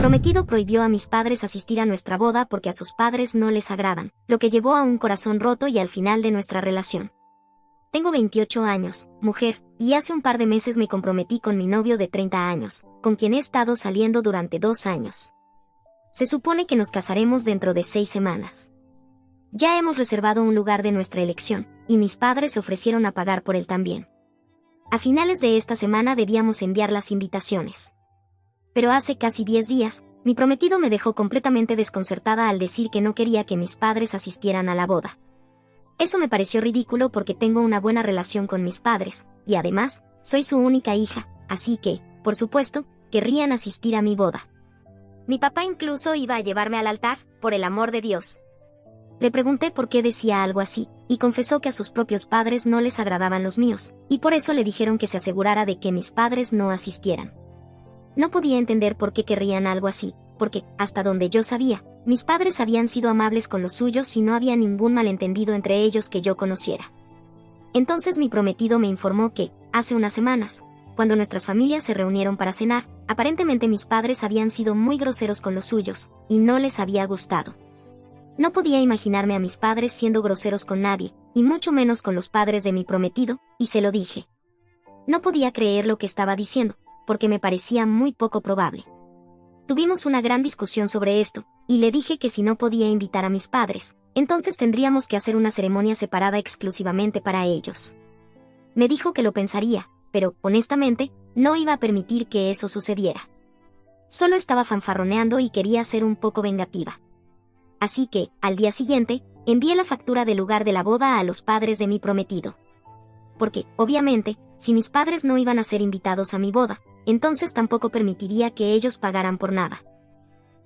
prometido prohibió a mis padres asistir a nuestra boda porque a sus padres no les agradan, lo que llevó a un corazón roto y al final de nuestra relación. Tengo 28 años, mujer, y hace un par de meses me comprometí con mi novio de 30 años, con quien he estado saliendo durante 2 años. Se supone que nos casaremos dentro de 6 semanas. Ya hemos reservado un lugar de nuestra elección, y mis padres se ofrecieron a pagar por él también. A finales de esta semana debíamos enviar las invitaciones. Pero hace casi 10 días, mi prometido me dejó completamente desconcertada al decir que no quería que mis padres asistieran a la boda. Eso me pareció ridículo porque tengo una buena relación con mis padres, y además, soy su única hija, así que, por supuesto, querrían asistir a mi boda. Mi papá incluso iba a llevarme al altar, por el amor de Dios. Le pregunté por qué decía algo así, y confesó que a sus propios padres no les agradaban los míos, y por eso le dijeron que se asegurara de que mis padres no asistieran. No podía entender por qué querrían algo así, porque, hasta donde yo sabía, mis padres habían sido amables con los suyos y no había ningún malentendido entre ellos que yo conociera. Entonces mi prometido me informó que, hace unas semanas, cuando nuestras familias se reunieron para cenar, aparentemente mis padres habían sido muy groseros con los suyos, y no les había gustado. No podía imaginarme a mis padres siendo groseros con nadie, y mucho menos con los padres de mi prometido, y se lo dije. No podía creer lo que estaba diciendo, porque me parecía muy poco probable. Tuvimos una gran discusión sobre esto, y le dije que si no podía invitar a mis padres, entonces tendríamos que hacer una ceremonia separada exclusivamente para ellos. Me dijo que lo pensaría, pero, honestamente, no iba a permitir que eso sucediera. Solo estaba fanfarroneando y quería ser un poco vengativa. Así que, al día siguiente, envié la factura del lugar de la boda a los padres de mi prometido. Porque, obviamente, si mis padres no iban a ser invitados a mi boda, entonces tampoco permitiría que ellos pagaran por nada.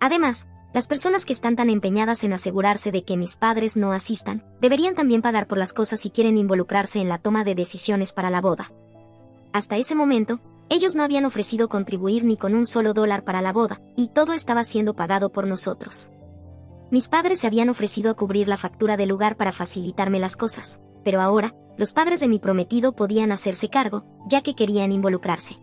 Además, las personas que están tan empeñadas en asegurarse de que mis padres no asistan, deberían también pagar por las cosas si quieren involucrarse en la toma de decisiones para la boda. Hasta ese momento, ellos no habían ofrecido contribuir ni con un solo dólar para la boda, y todo estaba siendo pagado por nosotros. Mis padres se habían ofrecido a cubrir la factura del lugar para facilitarme las cosas, pero ahora, los padres de mi prometido podían hacerse cargo, ya que querían involucrarse.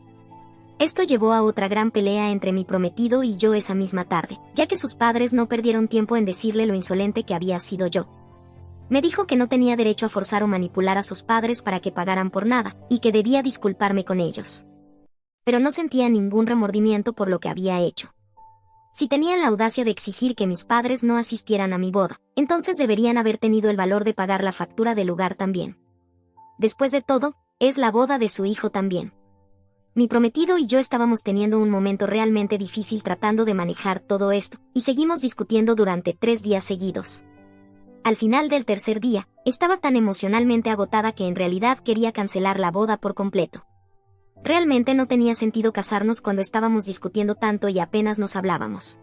Esto llevó a otra gran pelea entre mi prometido y yo esa misma tarde, ya que sus padres no perdieron tiempo en decirle lo insolente que había sido yo. Me dijo que no tenía derecho a forzar o manipular a sus padres para que pagaran por nada, y que debía disculparme con ellos. Pero no sentía ningún remordimiento por lo que había hecho. Si tenían la audacia de exigir que mis padres no asistieran a mi boda, entonces deberían haber tenido el valor de pagar la factura del lugar también. Después de todo, es la boda de su hijo también. Mi prometido y yo estábamos teniendo un momento realmente difícil tratando de manejar todo esto, y seguimos discutiendo durante 3 días seguidos. Al final del tercer día, estaba tan emocionalmente agotada que en realidad quería cancelar la boda por completo. Realmente no tenía sentido casarnos cuando estábamos discutiendo tanto y apenas nos hablábamos.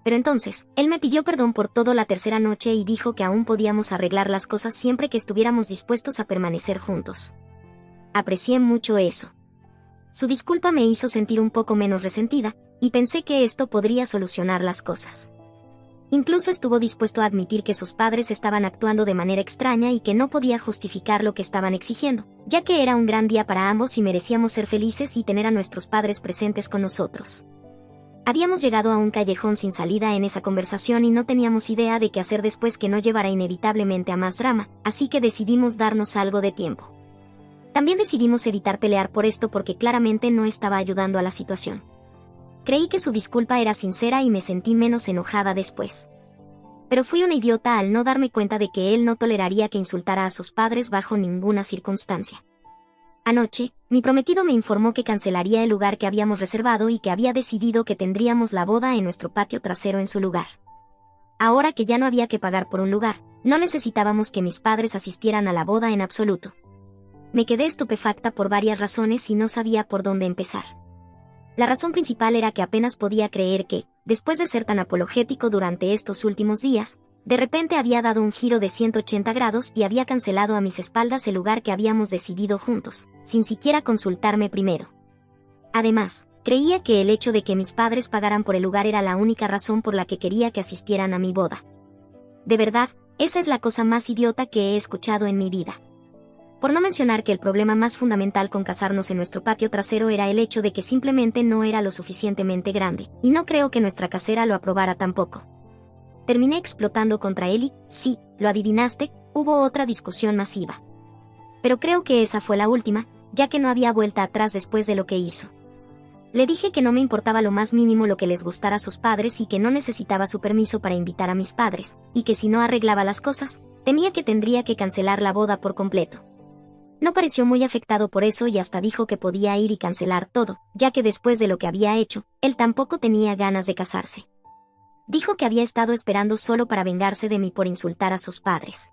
Pero entonces, él me pidió perdón por todo la tercera noche y dijo que aún podíamos arreglar las cosas siempre que estuviéramos dispuestos a permanecer juntos. Aprecié mucho eso. Su disculpa me hizo sentir un poco menos resentida, y pensé que esto podría solucionar las cosas. Incluso estuvo dispuesto a admitir que sus padres estaban actuando de manera extraña y que no podía justificar lo que estaban exigiendo, ya que era un gran día para ambos y merecíamos ser felices y tener a nuestros padres presentes con nosotros. Habíamos llegado a un callejón sin salida en esa conversación y no teníamos idea de qué hacer después que no llevara inevitablemente a más drama, así que decidimos darnos algo de tiempo. También decidimos evitar pelear por esto porque claramente no estaba ayudando a la situación. Creí que su disculpa era sincera y me sentí menos enojada después. Pero fui una idiota al no darme cuenta de que él no toleraría que insultara a sus padres bajo ninguna circunstancia. Anoche, mi prometido me informó que cancelaría el lugar que habíamos reservado y que había decidido que tendríamos la boda en nuestro patio trasero en su lugar. Ahora que ya no había que pagar por un lugar, no necesitábamos que mis padres asistieran a la boda en absoluto. Me quedé estupefacta por varias razones y no sabía por dónde empezar. La razón principal era que apenas podía creer que, después de ser tan apologético durante estos últimos días, de repente había dado un giro de 180 grados y había cancelado a mis espaldas el lugar que habíamos decidido juntos, sin siquiera consultarme primero. Además, creía que el hecho de que mis padres pagaran por el lugar era la única razón por la que quería que asistieran a mi boda. De verdad, esa es la cosa más idiota que he escuchado en mi vida. Por no mencionar que el problema más fundamental con casarnos en nuestro patio trasero era el hecho de que simplemente no era lo suficientemente grande, y no creo que nuestra casera lo aprobara tampoco. Terminé explotando contra él y, sí, lo adivinaste, hubo otra discusión masiva. Pero creo que esa fue la última, ya que no había vuelta atrás después de lo que hizo. Le dije que no me importaba lo más mínimo lo que les gustara a sus padres y que no necesitaba su permiso para invitar a mis padres, y que si no arreglaba las cosas, temía que tendría que cancelar la boda por completo. No pareció muy afectado por eso y hasta dijo que podía ir y cancelar todo, ya que después de lo que había hecho, él tampoco tenía ganas de casarse. Dijo que había estado esperando solo para vengarse de mí por insultar a sus padres.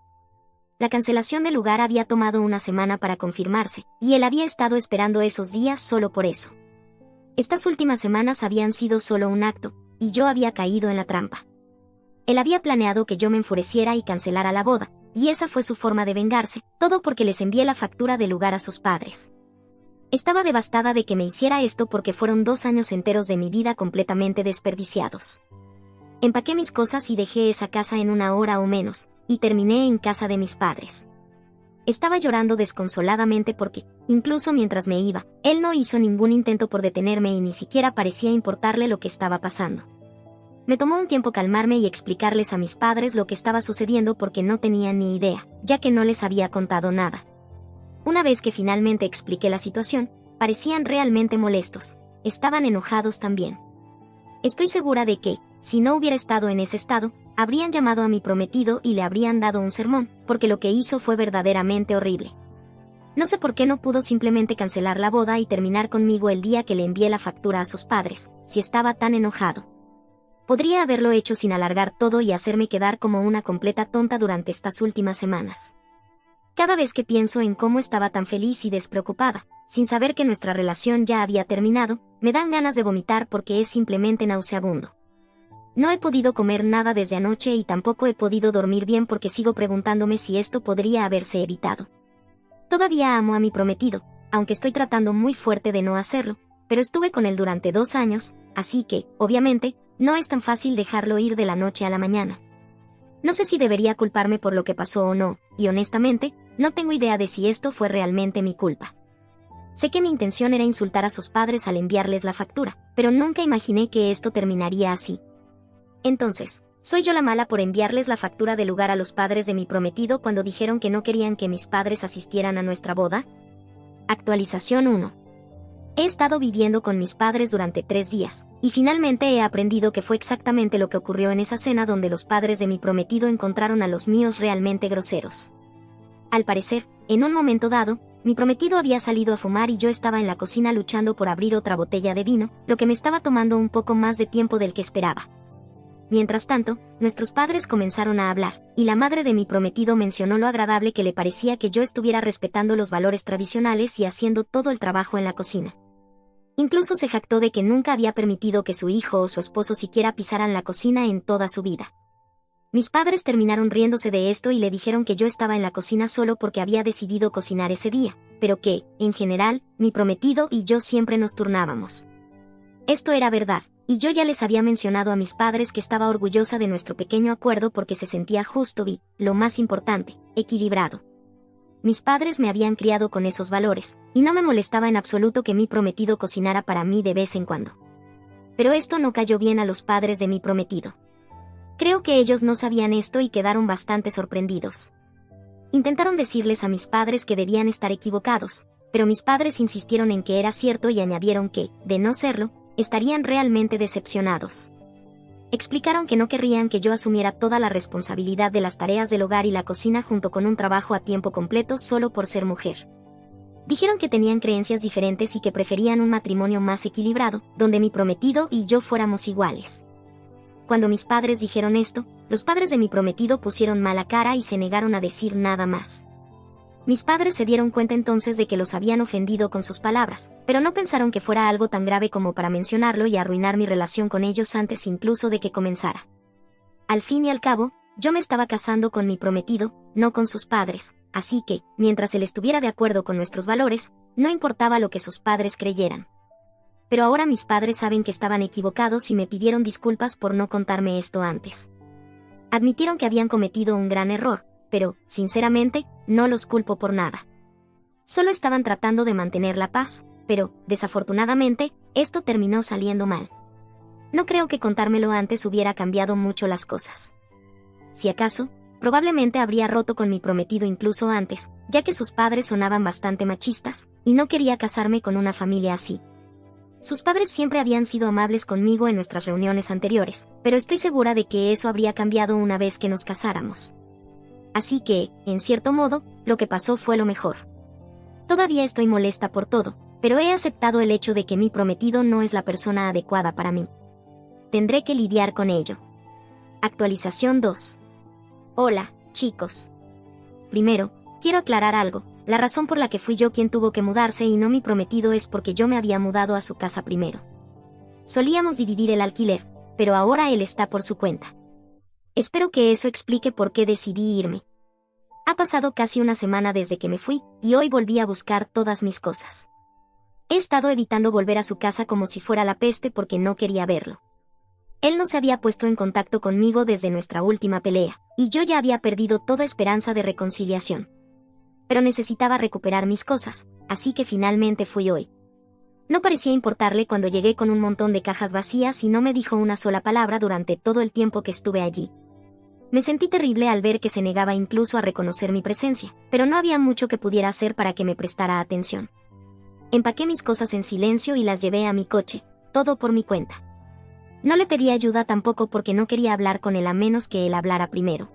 La cancelación del lugar había tomado una semana para confirmarse, y él había estado esperando esos días solo por eso. Estas últimas semanas habían sido solo un acto, y yo había caído en la trampa. Él había planeado que yo me enfureciera y cancelara la boda, y esa fue su forma de vengarse, todo porque les envié la factura del lugar a sus padres. Estaba devastada de que me hiciera esto porque fueron 2 años enteros de mi vida completamente desperdiciados. Empaqué mis cosas y dejé esa casa en 1 hora o menos, y terminé en casa de mis padres. Estaba llorando desconsoladamente porque, incluso mientras me iba, él no hizo ningún intento por detenerme y ni siquiera parecía importarle lo que estaba pasando. Me tomó un tiempo calmarme y explicarles a mis padres lo que estaba sucediendo porque no tenían ni idea, ya que no les había contado nada. Una vez que finalmente expliqué la situación, parecían realmente molestos, estaban enojados también. Estoy segura de que, si no hubiera estado en ese estado, habrían llamado a mi prometido y le habrían dado un sermón, porque lo que hizo fue verdaderamente horrible. No sé por qué no pudo simplemente cancelar la boda y terminar conmigo el día que le envié la factura a sus padres, si estaba tan enojado. Podría haberlo hecho sin alargar todo y hacerme quedar como una completa tonta durante estas últimas semanas. Cada vez que pienso en cómo estaba tan feliz y despreocupada, sin saber que nuestra relación ya había terminado, me dan ganas de vomitar porque es simplemente nauseabundo. No he podido comer nada desde anoche y tampoco he podido dormir bien porque sigo preguntándome si esto podría haberse evitado. Todavía amo a mi prometido, aunque estoy tratando muy fuerte de no hacerlo, pero estuve con él durante 2 años, así que, obviamente, no es tan fácil dejarlo ir de la noche a la mañana. No sé si debería culparme por lo que pasó o no, y honestamente, no tengo idea de si esto fue realmente mi culpa. Sé que mi intención era insultar a sus padres al enviarles la factura, pero nunca imaginé que esto terminaría así. Entonces, ¿soy yo la mala por enviarles la factura del lugar a los padres de mi prometido cuando dijeron que no querían que mis padres asistieran a nuestra boda? Actualización 1. He estado viviendo con mis padres durante 3 días, y finalmente he aprendido que fue exactamente lo que ocurrió en esa cena donde los padres de mi prometido encontraron a los míos realmente groseros. Al parecer, en un momento dado, mi prometido había salido a fumar y yo estaba en la cocina luchando por abrir otra botella de vino, lo que me estaba tomando un poco más de tiempo del que esperaba. Mientras tanto, nuestros padres comenzaron a hablar, y la madre de mi prometido mencionó lo agradable que le parecía que yo estuviera respetando los valores tradicionales y haciendo todo el trabajo en la cocina. Incluso se jactó de que nunca había permitido que su hijo o su esposo siquiera pisaran la cocina en toda su vida. Mis padres terminaron riéndose de esto y le dijeron que yo estaba en la cocina solo porque había decidido cocinar ese día, pero que, en general, mi prometido y yo siempre nos turnábamos. Esto era verdad, y yo ya les había mencionado a mis padres que estaba orgullosa de nuestro pequeño acuerdo porque se sentía justo y, lo más importante, equilibrado. Mis padres me habían criado con esos valores, y no me molestaba en absoluto que mi prometido cocinara para mí de vez en cuando. Pero esto no cayó bien a los padres de mi prometido. Creo que ellos no sabían esto y quedaron bastante sorprendidos. Intentaron decirles a mis padres que debían estar equivocados, pero mis padres insistieron en que era cierto y añadieron que, de no serlo, estarían realmente decepcionados. Explicaron que no querrían que yo asumiera toda la responsabilidad de las tareas del hogar y la cocina junto con un trabajo a tiempo completo solo por ser mujer. Dijeron que tenían creencias diferentes y que preferían un matrimonio más equilibrado, donde mi prometido y yo fuéramos iguales. Cuando mis padres dijeron esto, los padres de mi prometido pusieron mala cara y se negaron a decir nada más. Mis padres se dieron cuenta entonces de que los habían ofendido con sus palabras, pero no pensaron que fuera algo tan grave como para mencionarlo y arruinar mi relación con ellos antes incluso de que comenzara. Al fin y al cabo, yo me estaba casando con mi prometido, no con sus padres, así que, mientras él estuviera de acuerdo con nuestros valores, no importaba lo que sus padres creyeran. Pero ahora mis padres saben que estaban equivocados y me pidieron disculpas por no contarme esto antes. Admitieron que habían cometido un gran error, pero, sinceramente, no los culpo por nada. Solo estaban tratando de mantener la paz, pero, desafortunadamente, esto terminó saliendo mal. No creo que contármelo antes hubiera cambiado mucho las cosas. Si acaso, probablemente habría roto con mi prometido incluso antes, ya que sus padres sonaban bastante machistas, y no quería casarme con una familia así. Sus padres siempre habían sido amables conmigo en nuestras reuniones anteriores, pero estoy segura de que eso habría cambiado una vez que nos casáramos. Así que, en cierto modo, lo que pasó fue lo mejor. Todavía estoy molesta por todo, pero he aceptado el hecho de que mi prometido no es la persona adecuada para mí. Tendré que lidiar con ello. Actualización 2. Hola, chicos. Primero, quiero aclarar algo. La razón por la que fui yo quien tuvo que mudarse y no mi prometido es porque yo me había mudado a su casa primero. Solíamos dividir el alquiler, pero ahora él está por su cuenta. Espero que eso explique por qué decidí irme. Ha pasado casi una semana desde que me fui, y hoy volví a buscar todas mis cosas. He estado evitando volver a su casa como si fuera la peste porque no quería verlo. Él no se había puesto en contacto conmigo desde nuestra última pelea, y yo ya había perdido toda esperanza de reconciliación. Pero necesitaba recuperar mis cosas, así que finalmente fui hoy. No parecía importarle cuando llegué con un montón de cajas vacías y no me dijo una sola palabra durante todo el tiempo que estuve allí. Me sentí terrible al ver que se negaba incluso a reconocer mi presencia, pero no había mucho que pudiera hacer para que me prestara atención. Empaqué mis cosas en silencio y las llevé a mi coche, todo por mi cuenta. No le pedí ayuda tampoco porque no quería hablar con él a menos que él hablara primero.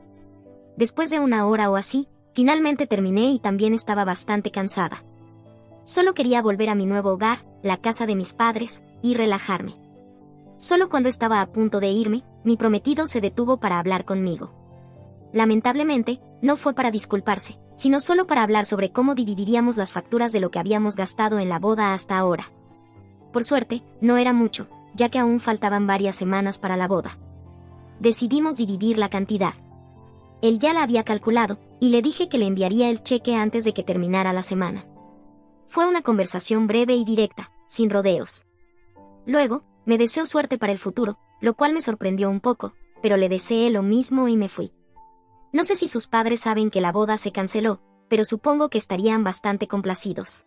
Después de una hora o así, finalmente terminé y también estaba bastante cansada. Solo quería volver a mi nuevo hogar, la casa de mis padres, y relajarme. Solo cuando estaba a punto de irme, mi prometido se detuvo para hablar conmigo. Lamentablemente, no fue para disculparse, sino solo para hablar sobre cómo dividiríamos las facturas de lo que habíamos gastado en la boda hasta ahora. Por suerte, no era mucho, ya que aún faltaban varias semanas para la boda. Decidimos dividir la cantidad. Él ya la había calculado, y le dije que le enviaría el cheque antes de que terminara la semana. Fue una conversación breve y directa, sin rodeos. Luego, me deseó suerte para el futuro, lo cual me sorprendió un poco, pero le deseé lo mismo y me fui. No sé si sus padres saben que la boda se canceló, pero supongo que estarían bastante complacidos.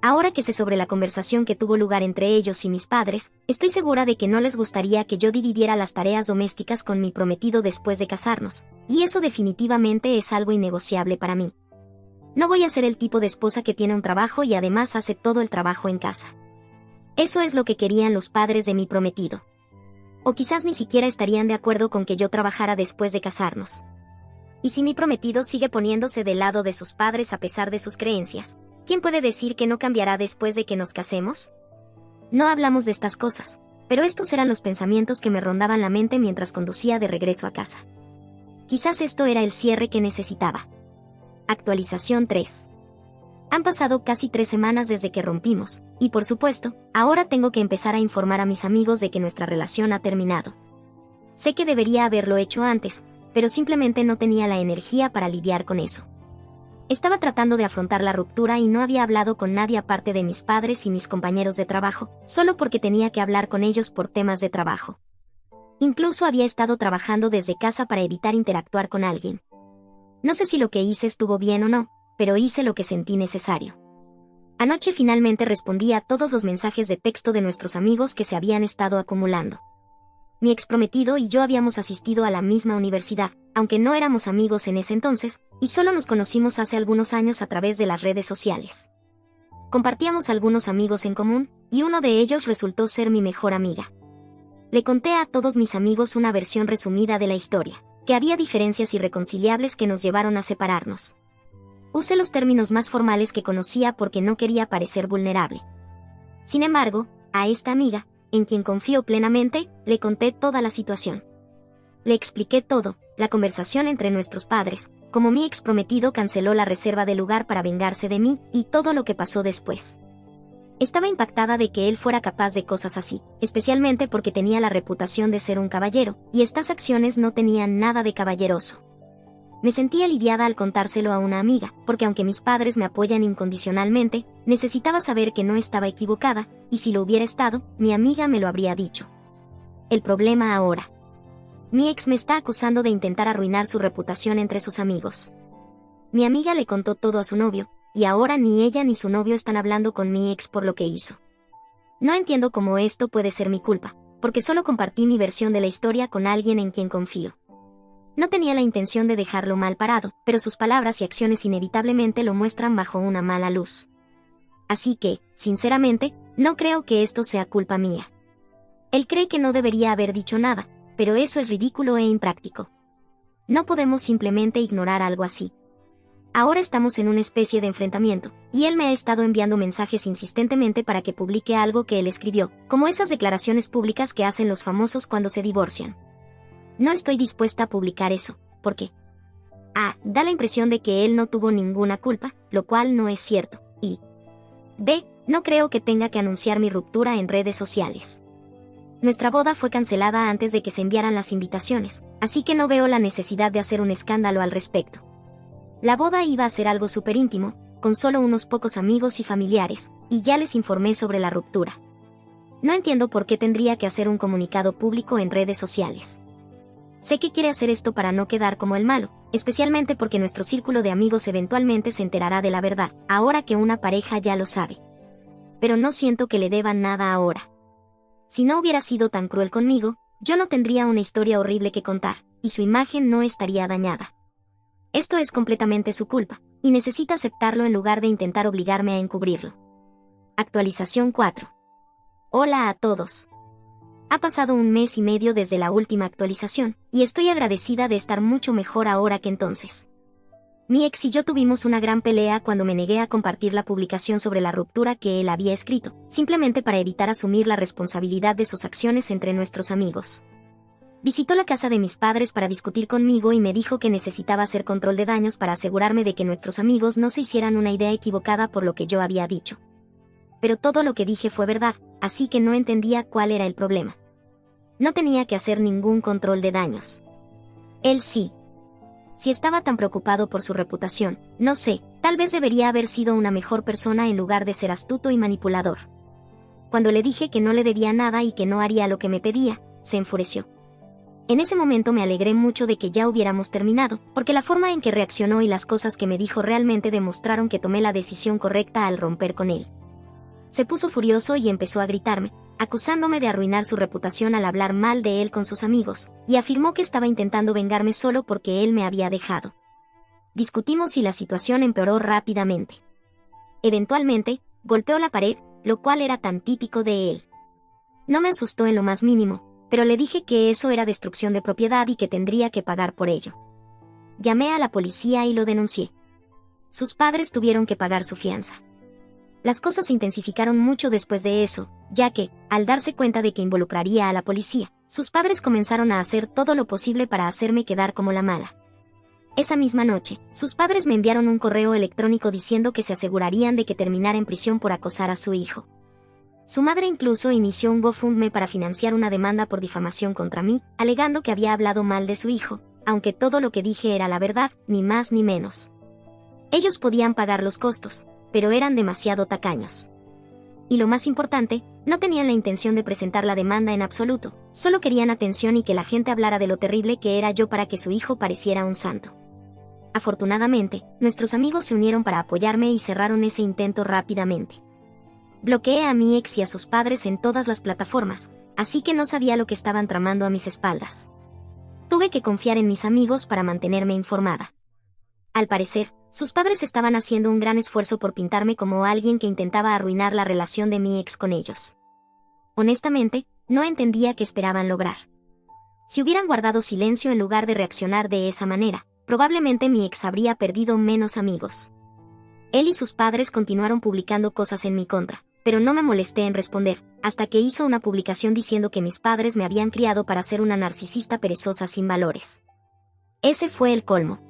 Ahora que sé sobre la conversación que tuvo lugar entre ellos y mis padres, estoy segura de que no les gustaría que yo dividiera las tareas domésticas con mi prometido después de casarnos, y eso definitivamente es algo innegociable para mí. No voy a ser el tipo de esposa que tiene un trabajo y además hace todo el trabajo en casa. Eso es lo que querían los padres de mi prometido. O quizás ni siquiera estarían de acuerdo con que yo trabajara después de casarnos. Y si mi prometido sigue poniéndose del lado de sus padres a pesar de sus creencias, ¿quién puede decir que no cambiará después de que nos casemos? No hablamos de estas cosas, pero estos eran los pensamientos que me rondaban la mente mientras conducía de regreso a casa. Quizás esto era el cierre que necesitaba. Actualización 3. Han pasado casi 3 semanas desde que rompimos, y por supuesto, ahora tengo que empezar a informar a mis amigos de que nuestra relación ha terminado. Sé que debería haberlo hecho antes, pero simplemente no tenía la energía para lidiar con eso. Estaba tratando de afrontar la ruptura y no había hablado con nadie aparte de mis padres y mis compañeros de trabajo, solo porque tenía que hablar con ellos por temas de trabajo. Incluso había estado trabajando desde casa para evitar interactuar con alguien. No sé si lo que hice estuvo bien o no, pero hice lo que sentí necesario. Anoche finalmente respondí a todos los mensajes de texto de nuestros amigos que se habían estado acumulando. Mi exprometido y yo habíamos asistido a la misma universidad, aunque no éramos amigos en ese entonces, y solo nos conocimos hace algunos años a través de las redes sociales. Compartíamos algunos amigos en común, y uno de ellos resultó ser mi mejor amiga. Le conté a todos mis amigos una versión resumida de la historia, que había diferencias irreconciliables que nos llevaron a separarnos. Usé los términos más formales que conocía porque no quería parecer vulnerable. Sin embargo, a esta amiga, en quien confío plenamente, le conté toda la situación. Le expliqué todo, la conversación entre nuestros padres, cómo mi exprometido canceló la reserva del lugar para vengarse de mí, y todo lo que pasó después. Estaba impactada de que él fuera capaz de cosas así, especialmente porque tenía la reputación de ser un caballero, y estas acciones no tenían nada de caballeroso. Me sentí aliviada al contárselo a una amiga, porque aunque mis padres me apoyan incondicionalmente, necesitaba saber que no estaba equivocada, y si lo hubiera estado, mi amiga me lo habría dicho. El problema ahora. Mi ex me está acusando de intentar arruinar su reputación entre sus amigos. Mi amiga le contó todo a su novio, y ahora ni ella ni su novio están hablando con mi ex por lo que hizo. No entiendo cómo esto puede ser mi culpa, porque solo compartí mi versión de la historia con alguien en quien confío. No tenía la intención de dejarlo mal parado, pero sus palabras y acciones inevitablemente lo muestran bajo una mala luz. Así que, sinceramente, no creo que esto sea culpa mía. Él cree que no debería haber dicho nada, pero eso es ridículo e impráctico. No podemos simplemente ignorar algo así. Ahora estamos en una especie de enfrentamiento, y él me ha estado enviando mensajes insistentemente para que publique algo que él escribió, como esas declaraciones públicas que hacen los famosos cuando se divorcian. No estoy dispuesta a publicar eso, porque A. Da la impresión de que él no tuvo ninguna culpa, lo cual no es cierto, y B. No creo que tenga que anunciar mi ruptura en redes sociales. Nuestra boda fue cancelada antes de que se enviaran las invitaciones, así que no veo la necesidad de hacer un escándalo al respecto. La boda iba a ser algo súper íntimo, con solo unos pocos amigos y familiares, y ya les informé sobre la ruptura. No entiendo por qué tendría que hacer un comunicado público en redes sociales. Sé que quiere hacer esto para no quedar como el malo, especialmente porque nuestro círculo de amigos eventualmente se enterará de la verdad, ahora que una pareja ya lo sabe. Pero no siento que le deban nada ahora. Si no hubiera sido tan cruel conmigo, yo no tendría una historia horrible que contar, y su imagen no estaría dañada. Esto es completamente su culpa, y necesita aceptarlo en lugar de intentar obligarme a encubrirlo. Actualización 4. Hola a todos. Ha pasado 1 mes y medio desde la última actualización, y estoy agradecida de estar mucho mejor ahora que entonces. Mi ex y yo tuvimos una gran pelea cuando me negué a compartir la publicación sobre la ruptura que él había escrito, simplemente para evitar asumir la responsabilidad de sus acciones entre nuestros amigos. Visitó la casa de mis padres para discutir conmigo y me dijo que necesitaba hacer control de daños para asegurarme de que nuestros amigos no se hicieran una idea equivocada por lo que yo había dicho. Pero todo lo que dije fue verdad, así que no entendía cuál era el problema. No tenía que hacer ningún control de daños. Él sí. Si estaba tan preocupado por su reputación, no sé, tal vez debería haber sido una mejor persona en lugar de ser astuto y manipulador. Cuando le dije que no le debía nada y que no haría lo que me pedía, se enfureció. En ese momento me alegré mucho de que ya hubiéramos terminado, porque la forma en que reaccionó y las cosas que me dijo realmente demostraron que tomé la decisión correcta al romper con él. Se puso furioso y empezó a gritarme, acusándome de arruinar su reputación al hablar mal de él con sus amigos, y afirmó que estaba intentando vengarme solo porque él me había dejado. Discutimos y la situación empeoró rápidamente. Eventualmente, golpeó la pared, lo cual era tan típico de él. No me asustó en lo más mínimo, pero le dije que eso era destrucción de propiedad y que tendría que pagar por ello. Llamé a la policía y lo denuncié. Sus padres tuvieron que pagar su fianza. Las cosas se intensificaron mucho después de eso, ya que, al darse cuenta de que involucraría a la policía, sus padres comenzaron a hacer todo lo posible para hacerme quedar como la mala. Esa misma noche, sus padres me enviaron un correo electrónico diciendo que se asegurarían de que terminara en prisión por acosar a su hijo. Su madre incluso inició un GoFundMe para financiar una demanda por difamación contra mí, alegando que había hablado mal de su hijo, aunque todo lo que dije era la verdad, ni más ni menos. Ellos podían pagar los costos, pero eran demasiado tacaños. Y lo más importante, no tenían la intención de presentar la demanda en absoluto, solo querían atención y que la gente hablara de lo terrible que era yo para que su hijo pareciera un santo. Afortunadamente, nuestros amigos se unieron para apoyarme y cerraron ese intento rápidamente. Bloqueé a mi ex y a sus padres en todas las plataformas, así que no sabía lo que estaban tramando a mis espaldas. Tuve que confiar en mis amigos para mantenerme informada. Al parecer, sus padres estaban haciendo un gran esfuerzo por pintarme como alguien que intentaba arruinar la relación de mi ex con ellos. Honestamente, no entendía qué esperaban lograr. Si hubieran guardado silencio en lugar de reaccionar de esa manera, probablemente mi ex habría perdido menos amigos. Él y sus padres continuaron publicando cosas en mi contra, pero no me molesté en responder, hasta que hizo una publicación diciendo que mis padres me habían criado para ser una narcisista perezosa sin valores. Ese fue el colmo.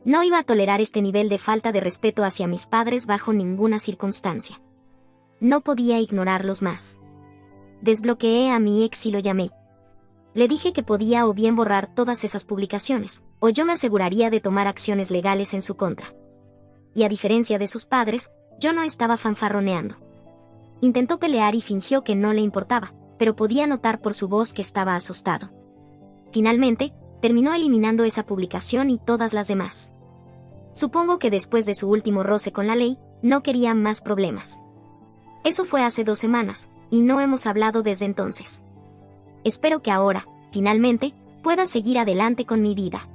No iba a tolerar este nivel de falta de respeto hacia mis padres bajo ninguna circunstancia. No podía ignorarlos más. Desbloqueé a mi ex y lo llamé. Le dije que podía o bien borrar todas esas publicaciones, o yo me aseguraría de tomar acciones legales en su contra. Y a diferencia de sus padres, yo no estaba fanfarroneando. Intentó pelear y fingió que no le importaba, pero podía notar por su voz que estaba asustado. Finalmente, terminó eliminando esa publicación y todas las demás. Supongo que después de su último roce con la ley, no quería más problemas. Eso fue hace 2 semanas, y no hemos hablado desde entonces. Espero que ahora, finalmente, pueda seguir adelante con mi vida.